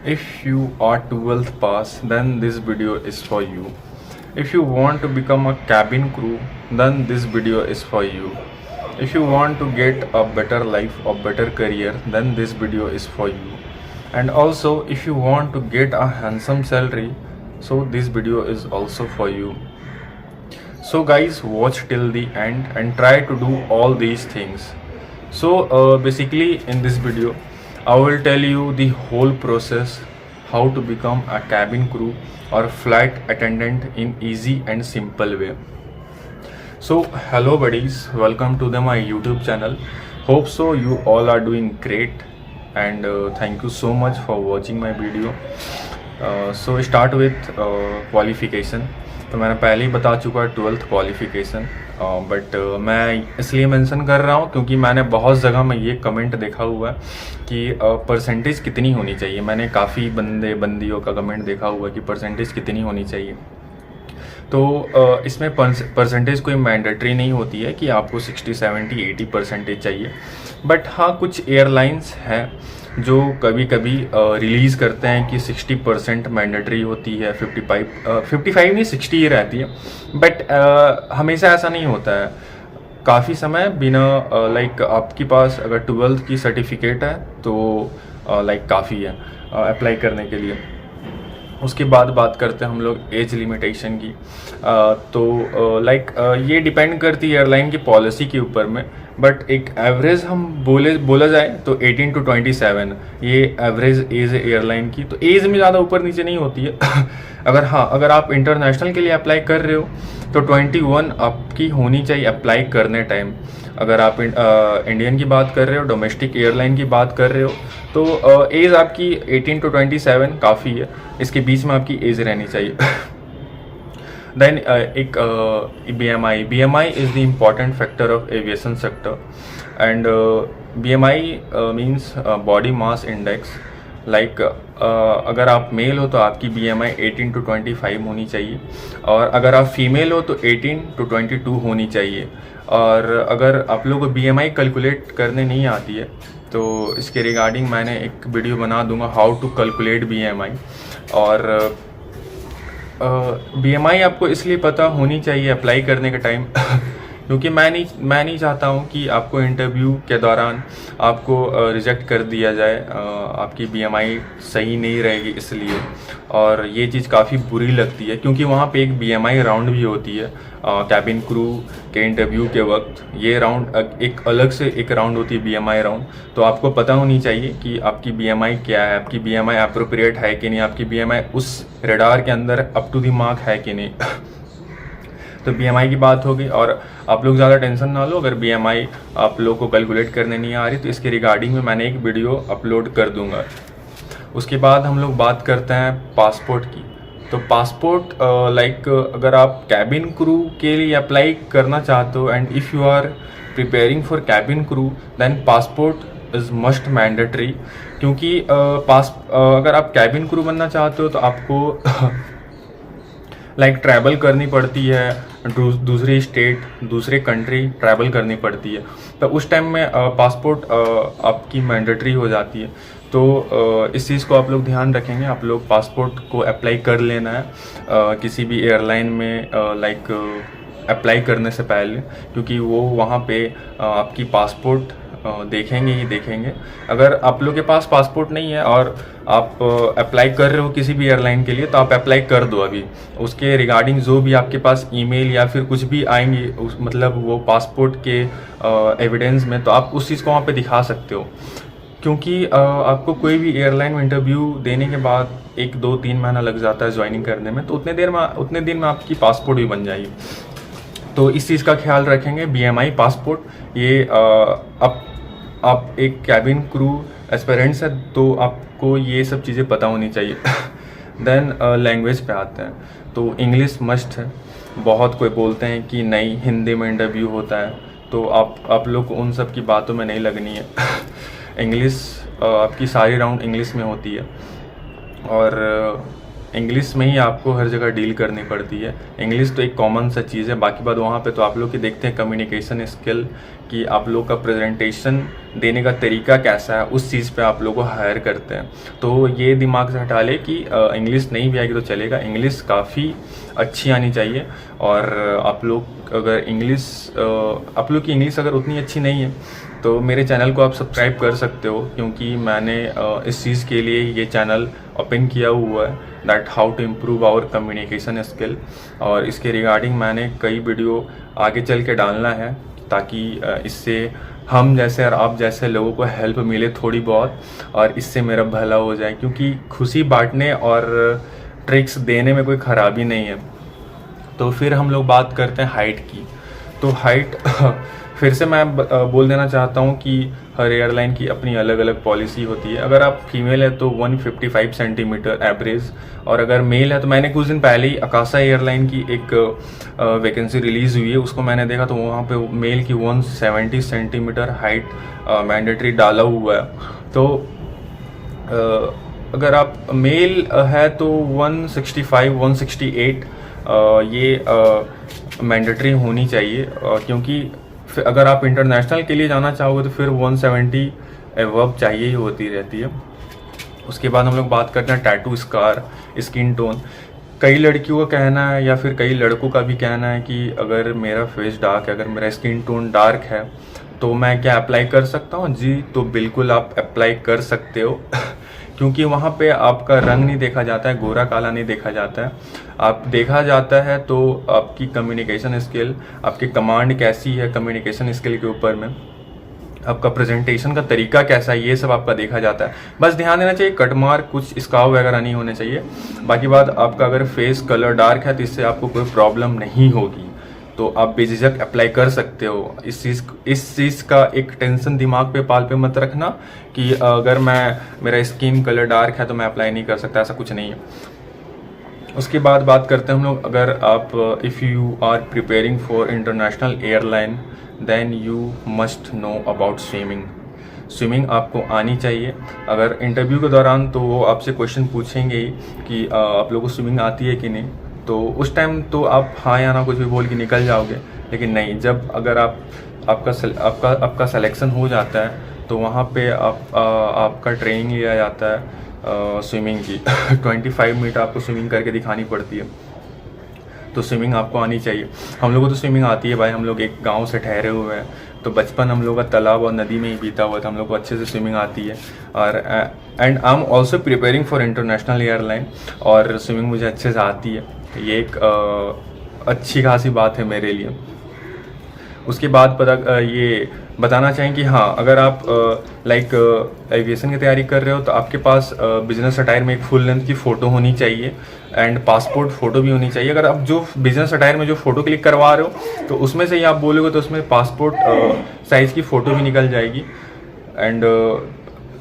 If you are 12th pass, then this video is for you. If you want to become a cabin crew, then this video is for you. If you want to get a better life or better career, then this video is for you. And also, if you want to get a handsome salary, so this video is also for you. So guys, watch till the end and try to do all these things. So basically in this video I will tell you the whole process, how to become a cabin crew or flight attendant in easy and simple way. So hello buddies, welcome to my YouTube channel. Hope so you all are doing great, and thank you so much for watching my video. So start with qualification. तो मैंने पहले ही बता चुका है 12th qualification, but मैं इसलिए mention कर रहा हूँ क्योंकि मैंने बहुत जगह में ये कमेंट देखा हुआ है कि परसेंटेज कितनी होनी चाहिए. मैंने काफ़ी बंदियों का कमेंट देखा हुआ है कि परसेंटेज कितनी होनी चाहिए. तो इसमें परसेंटेज कोई मैंडेटरी नहीं होती है कि आपको 60, 70, 80 परसेंटेज चाहिए. बट हाँ, कुछ एयरलाइंस हैं जो कभी कभी रिलीज़ करते हैं कि 60% मैंडेटरी होती है, 55 नहीं 60 ही रहती है. बट हमेशा ऐसा नहीं होता है. काफ़ी समय बिना लाइक आपके पास अगर 12th की सर्टिफिकेट है तो लाइक काफ़ी है अप्लाई करने के लिए. उसके बाद बात करते हैं हम लोग एज लिमिटेशन की. तो लाइक ये डिपेंड करती है एयरलाइन की पॉलिसी के ऊपर में. बट एक एवरेज हम बोला जाए तो 18 to 27 ये एवरेज एज है एयरलाइन की. तो एज में ज़्यादा ऊपर नीचे नहीं होती है. अगर आप इंटरनेशनल के लिए अप्लाई कर रहे हो तो 21 आपकी होनी चाहिए अप्लाई करने टाइम. अगर आप इंडियन की बात कर रहे हो, डोमेस्टिक एयरलाइन की बात कर रहे हो, तो एज आपकी 18 to 27 काफ़ी है. इसके बीच में आपकी एज रहनी चाहिए. देन एक BMI is the important factor of aviation sector. And BMI means body mass index. Like अगर आप मेल हो तो आपकी BMI 18 to 25 होनी चाहिए, और अगर आप फीमेल हो तो 18 to 22 होनी चाहिए. और अगर आप लोगों को BMI कैलकुलेट करने नहीं आती है तो इसके रिगार्डिंग मैंने एक वीडियो बना दूंगा, हाउ टू कैलकुलेट BMI. और BMI आपको इसलिए पता होनी चाहिए अप्लाई करने के टाइम क्योंकि मैं नहीं चाहता हूँ कि आपको इंटरव्यू के दौरान आपको रिजेक्ट कर दिया जाए. आपकी BMI सही नहीं रहेगी इसलिए. और ये चीज़ काफ़ी बुरी लगती है क्योंकि वहाँ पे एक BMI राउंड भी होती है कैबिन क्रू के इंटरव्यू के वक्त. ये राउंड एक अलग से एक राउंड होती है BMI राउंड. तो आपको पता होनी चाहिए कि आपकी BMI क्या है, आपकी BMI अप्रोप्रिएट है कि नहीं, आपकी BMI उस रेडार के अंदर अप टू द मार्क है कि नहीं. तो BMI की बात होगी. और आप लोग ज़्यादा टेंशन ना लो अगर BMI आप लोग को कैलकुलेट करने नहीं आ रही, तो इसके रिगार्डिंग में मैंने एक वीडियो अपलोड कर दूंगा. उसके बाद हम लोग बात करते हैं पासपोर्ट की. तो पासपोर्ट लाइक अगर आप कैबिन क्रू के लिए अप्लाई करना चाहते हो and if you are preparing for cabin crew, then passport is must mandatory. क्योंकि अगर आप कैबिन क्रू बनना चाहते हो तो आपको लाइक ट्रैवल करनी पड़ती है, दूसरी स्टेट, दूसरे कंट्री ट्रैवल करनी पड़ती है. तो उस टाइम में पासपोर्ट आपकी मैंडेटरी हो जाती है. तो इस चीज़ को आप लोग ध्यान रखेंगे. आप लोग पासपोर्ट को अप्लाई कर लेना है किसी भी एयरलाइन में लाइक अप्लाई करने से पहले, क्योंकि वो वहाँ पे आपकी पासपोर्ट देखेंगे ही देखेंगे. अगर आप लोग के पास पासपोर्ट नहीं है और आप अप्लाई कर रहे हो किसी भी एयरलाइन के लिए, तो आप अप्लाई कर दो अभी. उसके रिगार्डिंग जो भी आपके पास ईमेल या फिर कुछ भी आएंगे मतलब वो पासपोर्ट के एविडेंस में, तो आप उस चीज़ को वहाँ पे दिखा सकते हो. क्योंकि आपको कोई भी एयरलाइन में इंटरव्यू देने के बाद 1, 2, 3 महीना लग जाता है ज्वाइनिंग करने में, तो उतने दिन में आपकी पासपोर्ट भी बन जाएगी. तो इस चीज़ का ख्याल रखेंगे. BMI पासपोर्ट ये आप एक कैबिन क्रू एस्पिरेंट्स है तो आपको ये सब चीज़ें पता होनी चाहिए. देन लैंग्वेज पे आते हैं. तो इंग्लिश मस्ट है. बहुत कोई बोलते हैं कि नहीं हिंदी में इंटरव्यू होता है, तो आप लोग को उन सब की बातों में नहीं लगनी है. इंग्लिश आपकी सारी राउंड इंग्लिश में होती है. और इंग्लिश में ही आपको हर जगह डील करनी पड़ती है। इंग्लिश तो एक कॉमन सा चीज़ है, बाकी बात वहाँ पे तो आप लोग की देखते हैं कम्युनिकेशन स्किल, कि आप लोग का प्रेजेंटेशन देने का तरीका कैसा है, उस चीज़ पे आप लोग को हायर करते हैं। तो ये दिमाग से हटा ले कि इंग्लिश नहीं भी आएगी तो चलेगा, इंग्लिश काफ़ी अच्छी आनी चाहिए। और आप लोग अगर आप लोग की इंग्लिश अगर उतनी अच्छी नहीं है तो मेरे चैनल को आप सब्सक्राइब कर सकते हो, क्योंकि मैंने इस चीज़ के लिए ये चैनल ओपन किया हुआ है, that how to improve our communication skill. और इसके रिगार्डिंग मैंने कई वीडियो आगे चल के डालना है, ताकि इससे हम जैसे और आप जैसे लोगों को हेल्प मिले थोड़ी बहुत, और इससे मेरा भला हो जाए, क्योंकि खुशी बांटने और ट्रिक्स देने में कोई ख़राबी नहीं है। तो फिर हम लोग बात करते हैं हाइट की। तो हाइट फिर से मैं बोल देना चाहता हूँ कि हर एयरलाइन की अपनी अलग अलग पॉलिसी होती है। अगर आप फीमेल है तो 155 सेंटीमीटर एवरेज, और अगर मेल है तो मैंने कुछ दिन पहले ही अकाशा एयरलाइन की एक वैकेंसी रिलीज़ हुई है, उसको मैंने देखा तो वहाँ पे मेल की 170 सेंटीमीटर हाइट मैंडेटरी डाला हुआ है। तो अगर आप मेल है तो 165 168 ये मैंडेटरी होनी चाहिए, क्योंकि अगर आप इंटरनेशनल के लिए जाना चाहोगे तो फिर 170 एवब चाहिए ही होती रहती है। उसके बाद हम लोग बात करते हैं टैटू, स्कार, स्किन टोन। कई लड़कियों का कहना है या फिर कई लड़कों का भी कहना है कि अगर मेरा फेस डार्क है, अगर मेरा स्किन टोन डार्क है तो मैं क्या अप्लाई कर सकता हूँ? जी, तो बिल्कुल आप अप्लाई कर सकते हो क्योंकि वहाँ पे आपका रंग नहीं देखा जाता है, गोरा काला नहीं देखा जाता है, आप देखा जाता है तो आपकी कम्युनिकेशन स्किल, आपकी कमांड कैसी है कम्युनिकेशन स्किल के ऊपर में, आपका प्रेजेंटेशन का तरीका कैसा है, ये सब आपका देखा जाता है। बस ध्यान देना चाहिए कट मार्क, कुछ स्काव वगैरह नहीं होने चाहिए। बाकी बात, आपका अगर फेस कलर डार्क है तो इससे आपको कोई प्रॉब्लम नहीं होगी, तो आप बेझिझक अप्लाई कर सकते हो। इस चीज़ का एक टेंशन दिमाग पे पाल पे मत रखना कि अगर मेरा स्किन कलर डार्क है तो मैं अप्लाई नहीं कर सकता, ऐसा कुछ नहीं है। उसके बाद बात करते हैं हम लोग, अगर आप if you are preparing for international airline then you must know about swimming. Swimming आपको आनी चाहिए। अगर इंटरव्यू के दौरान तो वो आपसे क्वेश्चन पूछेंगे ही कि आप लोगों को स्विमिंग आती है कि नहीं, तो उस टाइम तो आप हाँ या ना कुछ भी बोल के निकल जाओगे। लेकिन नहीं, जब अगर आपका सिलेक्शन हो जाता है तो वहाँ पे आपका ट्रेनिंग लिया जाता है स्विमिंग की 25 मिनट आपको स्विमिंग करके दिखानी पड़ती है। तो स्विमिंग आपको आनी चाहिए। हम लोगों को तो स्विमिंग आती है भाई, हम लोग एक गांव से ठहरे हुए हैं, तो बचपन हम लोग का तालाब और नदी में ही बीता हुआ था, हम लोग को अच्छे से स्विमिंग आती है। और and I am also preparing for international airline, और स्विमिंग मुझे अच्छे से आती है। ये एक अच्छी खासी बात है मेरे लिए। उसके बाद ये बताना चाहें कि हाँ, अगर आप लाइक एविएशन की तैयारी कर रहे हो तो आपके पास बिजनेस अटायर में एक फुल लेंथ की फ़ोटो होनी चाहिए, एंड पासपोर्ट फ़ोटो भी होनी चाहिए। अगर आप जो बिजनेस अटायर में जो फ़ोटो क्लिक करवा रहे हो तो उसमें से ही आप बोलोगे तो उसमें पासपोर्ट साइज़ की फ़ोटो भी निकल जाएगी। एंड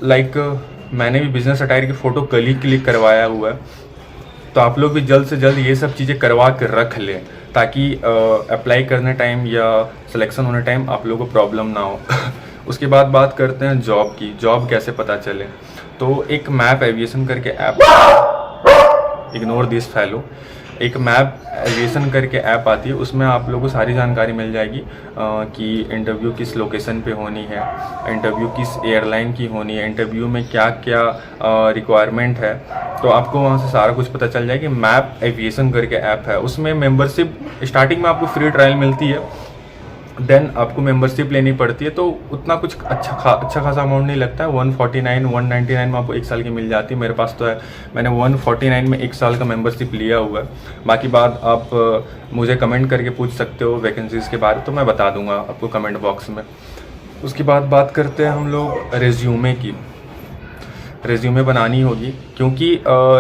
लाइक मैंने भी बिजनेस अटायर की फ़ोटो कल ही क्लिक करवाया हुआ है, तो आप लोग भी जल्द से जल्द ये सब चीज़ें करवा कर रख लें, ताकि अप्लाई करने टाइम या सिलेक्शन होने टाइम आप लोगों को प्रॉब्लम ना हो। उसके बाद बात करते हैं जॉब की। जॉब कैसे पता चले, तो एक मैप एविएशन करके ऐप, इग्नोर दिस फैलो, एक मैप एविएशन करके ऐप आती है, उसमें आप लोगों को सारी जानकारी मिल जाएगी कि इंटरव्यू किस लोकेशन पे होनी है, इंटरव्यू किस एयरलाइन की होनी है, इंटरव्यू में क्या क्या रिक्वायरमेंट है, तो आपको वहाँ से सारा कुछ पता चल जाएगी। मैप एविएशन करके ऐप है, उसमें मेंबरशिप स्टार्टिंग में आपको फ्री ट्रायल मिलती है, देन आपको मेंबरशिप लेनी पड़ती है, तो उतना कुछ अच्छा खासा अमाउंट नहीं लगता है। 149 199 में आपको एक साल की मिल जाती है। मेरे पास तो है, मैंने 149 में एक साल का मेंबरशिप लिया हुआ है। बाकी बात आप मुझे कमेंट करके पूछ सकते हो वैकेंसीज़ के बारे, तो मैं बता दूंगा आपको कमेंट बॉक्स में। उसके बाद बात करते हैं हम लोग रेज्यूमे की। रेज्यूमे बनानी होगी, क्योंकि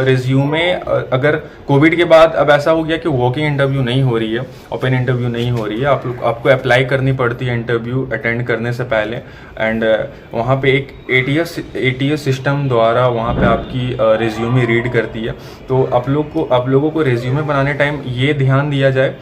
रेज्यूमे अगर कोविड के बाद अब ऐसा हो गया कि वॉकिंग इंटरव्यू नहीं हो रही है, ओपन इंटरव्यू नहीं हो रही है, आपको अप्लाई करनी पड़ती है इंटरव्यू अटेंड करने से पहले। एंड वहाँ पे एक एटीएस सिस्टम द्वारा वहाँ पे आपकी रेज्यूमे रीड करती है। तो आप लोगों को रेज्यूमे बनाने टाइम ये ध्यान दिया जाए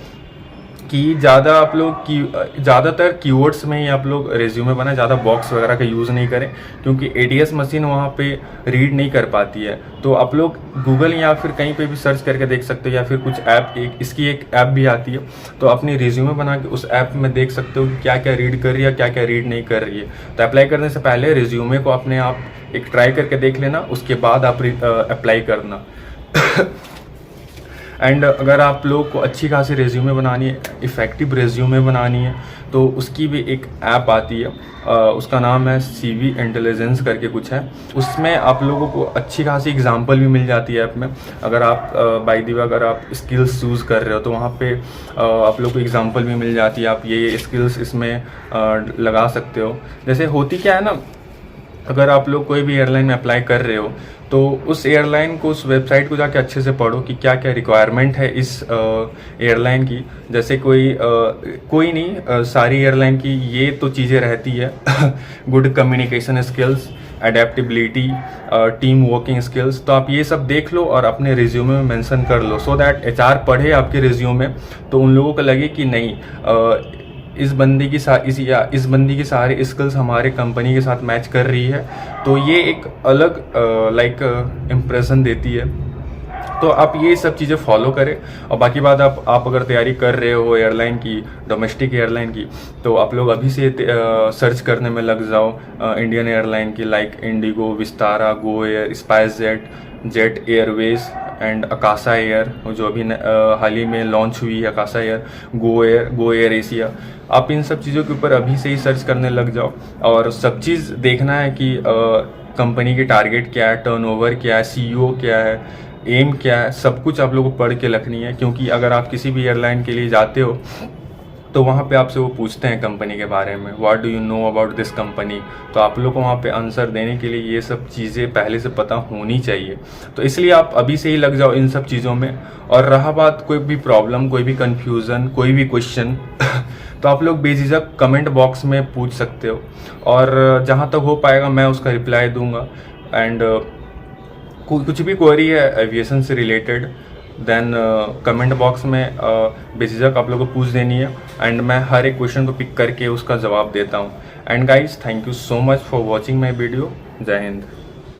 कि ज़्यादा आप लोग की ज़्यादातर कीवर्ड्स में ही आप लोग रेज्यूमे बनाएं, ज़्यादा बॉक्स वगैरह का यूज़ नहीं करें, क्योंकि एटीएस मशीन वहाँ पे रीड नहीं कर पाती है। तो आप लोग गूगल या फिर कहीं पे भी सर्च करके देख सकते हो, या फिर कुछ ऐप, इसकी एक ऐप भी आती है, तो अपनी रेज्यूमे बना के उस ऐप में देख सकते हो कि क्या क्या रीड कर रही है, क्या क्या रीड नहीं कर रही है। तो अप्लाई करने से पहले रेज्यूमे को अपने आप एक ट्राई करके देख लेना, उसके बाद आप अप्लाई करना। एंड अगर आप लोग को अच्छी खासी रेज्यूमे बनानी है, इफ़ेक्टिव रेज्यूमे बनानी है, तो उसकी भी एक ऐप आती है, उसका नाम है CV इंटेलिजेंस करके कुछ है। उसमें आप लोगों को अच्छी खासी एग्जांपल भी मिल जाती है ऐप में। अगर आप बाय द वे अगर आप स्किल्स चूज़ कर रहे हो तो वहाँ पे आप लोग को एग्जांपल भी मिल जाती है, आप ये स्किल्स इसमें लगा सकते हो। जैसे होती क्या है ना, अगर आप लोग कोई भी एयरलाइन में अप्लाई कर रहे हो तो उस एयरलाइन को, उस वेबसाइट को जाके अच्छे से पढ़ो कि क्या क्या रिक्वायरमेंट है इस एयरलाइन की। जैसे कोई नहीं, सारी एयरलाइन की ये तो चीज़ें रहती है good communication skills, adaptability, team working skills. तो आप ये सब देख लो और अपने रिज्यूमे में मेंशन कर लो, सो दैट HR पढ़े आपके रिज्यूमे तो उन लोगों को लगे कि नहीं, इस बंदी की सारी स्किल्स हमारे कंपनी के साथ मैच कर रही है। तो ये एक अलग इम्प्रेशन देती है। तो आप ये सब चीज़ें फॉलो करें। और बाकी बात, आप अगर तैयारी कर रहे हो एयरलाइन की, डोमेस्टिक एयरलाइन की, तो आप लोग अभी से सर्च करने में लग जाओ इंडियन एयरलाइन की, like Indigo, Vistara, Go Air, spice jet Airways and Akasha air, जो अभी हाल ही में लॉन्च हुई है, Akasha air, Go Air Asia. आप इन सब चीज़ों के ऊपर अभी से ही सर्च करने लग जाओ, और सब चीज़ देखना है कि कंपनी की टारगेट क्या है, टर्नओवर क्या है, CEO क्या है, एम क्या है, सब कुछ आप लोगों को पढ़ के रखनी है। क्योंकि अगर आप किसी भी एयरलाइन के लिए जाते हो तो वहाँ पे आपसे वो पूछते हैं कंपनी के बारे में, what do you know about this company. तो आप लोग को वहाँ पे आंसर देने के लिए ये सब चीज़ें पहले से पता होनी चाहिए। तो इसलिए आप अभी से ही लग जाओ इन सब चीज़ों में। और रहा बात कोई भी प्रॉब्लम, कोई भी कन्फ्यूज़न, कोई भी क्वेश्चन तो आप लोग बेझिझक कमेंट बॉक्स में पूछ सकते हो, और जहाँ तक हो पाएगा मैं उसका रिप्लाई दूंगा। एंड कुछ भी क्वेरी है एविएशन से रिलेटेड, देन कमेंट बॉक्स में बेझिझक आप लोगों को पूछ देनी है, एंड मैं हर एक क्वेश्चन को पिक करके उसका जवाब देता हूँ। And guys, thank you so much for watching my video. जय हिंद।